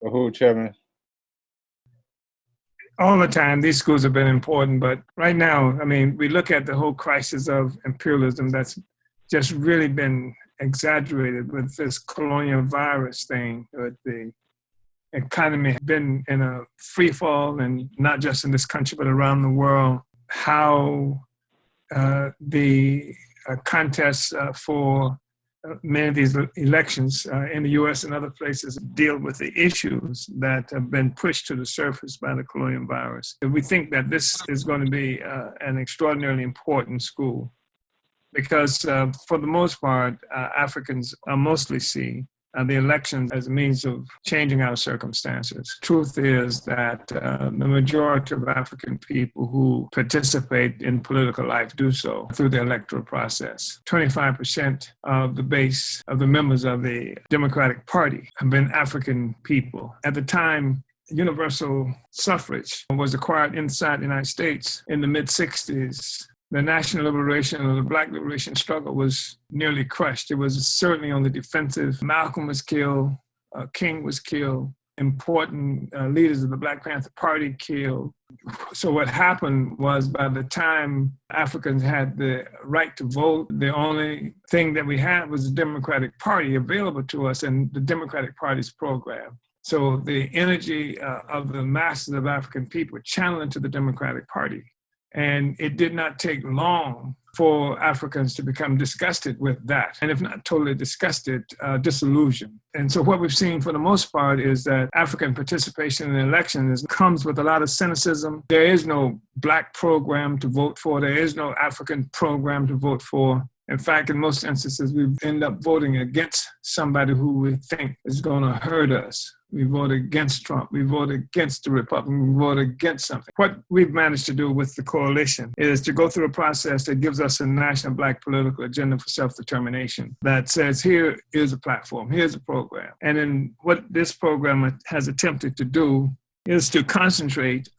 Who, Chairman? All the time, these schools have been important, but right now, I mean, we look at the whole crisis of imperialism that's just really been exaggerated with this colonial virus thing. With the economy has been in a free fall, and not just in this country, but around the world. How the contests for many of these elections in the U.S. and other places deal with the issues that have been pushed to the surface by the colonial virus. We think that this is going to be an extraordinarily important school because for the most part, Africans mostly see the elections as a means of changing our circumstances. Truth is that the majority of African people who participate in political life do so through the electoral process. 25% of the base of the members of the Democratic Party have been African people. At the time, universal suffrage was acquired inside the United States in the mid-60s. The national liberation or the Black liberation struggle was nearly crushed. It was certainly on the defensive. Malcolm was killed, King was killed, important leaders of the Black Panther Party killed. So what happened was by the time Africans had the right to vote, the only thing that we had was the Democratic Party available to us and the Democratic Party's program. So the energy of the masses of African people channeled into the Democratic Party. And it did not take long for Africans to become disgusted with that. And if not totally disgusted, disillusioned. And so what we've seen for the most part is that African participation in elections comes with a lot of cynicism. There is no Black program to vote for. There is no African program to vote for. In fact, in most instances, we end up voting against somebody who we think is going to hurt us. We vote against Trump. We vote against the Republican. We vote against something. What we've managed to do with the coalition is to go through a process that gives us a national Black political agenda for self-determination that says, here is a platform, here's a program. And then what this program has attempted to do is to concentrate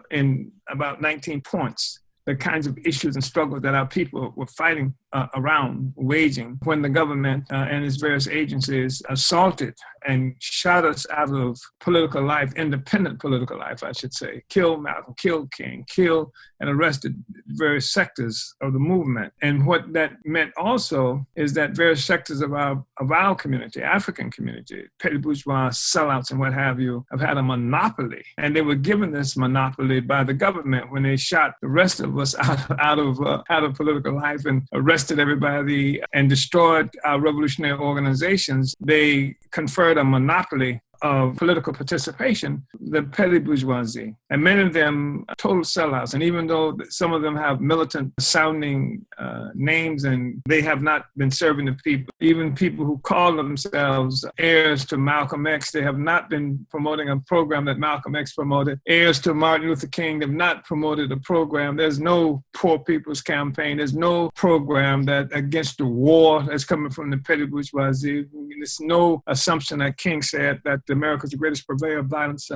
in about 19 points the kinds of issues and struggles that our people were fighting around, waging, when the government and its various agencies assaulted and shot us out of political life, independent political life, I should say, killed Malcolm, killed King, killed and arrested various sectors of the movement. And what that meant also is that various sectors of our community, African community, petty bourgeois, sellouts and what have you, have had a monopoly. And they were given this monopoly by the government when they shot the rest of us out of political life and arrested everybody and destroyed our revolutionary organizations. They conferred a monopoly of political participation, the petty bourgeoisie. And many of them are total sellouts. And even though some of them have militant sounding names and they have not been serving the people, even people who call themselves heirs to Malcolm X, they have not been promoting a program that Malcolm X promoted. Heirs to Martin Luther King have not promoted a program. There's no poor people's campaign. There's no program that against the war that's coming from the petty bourgeoisie. There's no assumption that King said that America's the greatest purveyor of violence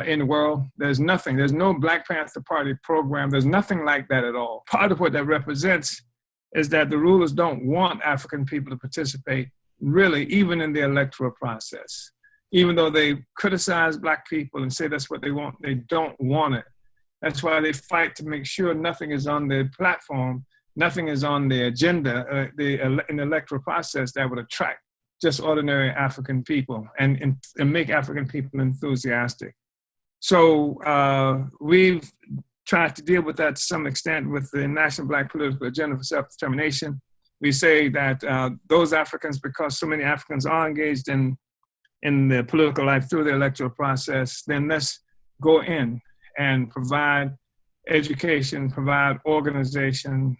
in the world. There's nothing. There's no Black Panther Party program. There's nothing like that at all. Part of what that represents is that the rulers don't want African people to participate, really, even in the electoral process. Even though they criticize Black people and say that's what they want, they don't want it. That's why they fight to make sure nothing is on their platform, nothing is on the agenda in the electoral process that would attract just ordinary African people and make African people enthusiastic. So we've tried to deal with that to some extent with the National Black Political Agenda for Self-Determination. We say that those Africans, because so many Africans are engaged in the political life through the electoral process, then let's go in and provide education, provide organization,